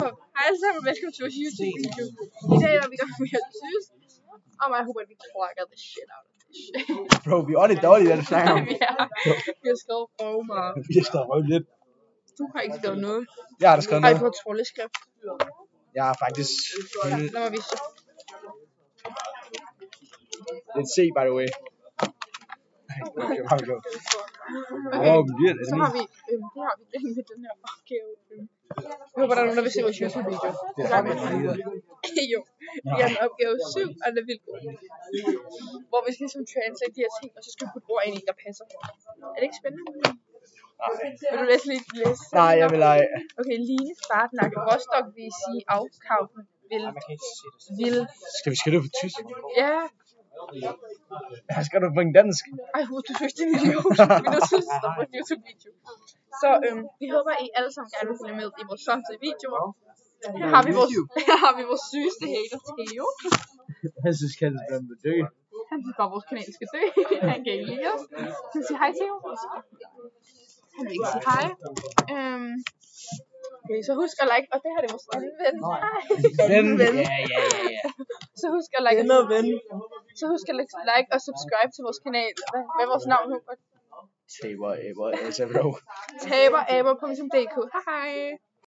Hej alle sammen, velkommen til vores YouTube-video. I dag er vi gang med at synes, og jeg håber, at vi cracker the shit out of this shit. Bro, vi er ordentligt dårlige, da du snakker om. Vi har skrevet meget. Vi har skrevet lidt. Du har ikke skrevet noget. Jeg har da skrevet noget. Ej, på troldeskrift. Jeg har faktisk... Lad mig vise det. Let's see, by the way. Okay. Så har vi, det med den her opgave. Jeg håber, der er nogen, der vil se vores YouTube-video. Jo, vi har en opgave 7, og den er vildt god. Hvor vi skal ligesom translate de her ting, og så skal vi putte ord ind i, der passer. Er det ikke spændende? Vil du læse? Nej, jeg vil ej. Okay, Line, Fartnakke, Rostock vil sige afkaufen, vil. Skal vi skrive det på tysk? Ja. Skal du bringe dansk? Ej, du synes, det er en idiot. Vi er nødt til at stoppe vores YouTube-video. Så vi håber, I alle sammen gerne vil følge med i vores fremtidige videoer. Her har vi vores sygeste hater, Theo. Han synes, at han vil dø. Han synes bare, at vores kanal skal dø. Han kan ikke lide os. Han siger hej, Theo. Han vil ikke sige hej. Okay, så husk at like, og det her er vores anden ven. Ja. Så husk at like, så husk at like og subscribe til vores kanal. Hvad er vores navn nu? Taber, aber, altså bro. Taber, aber.dk. Hej hej.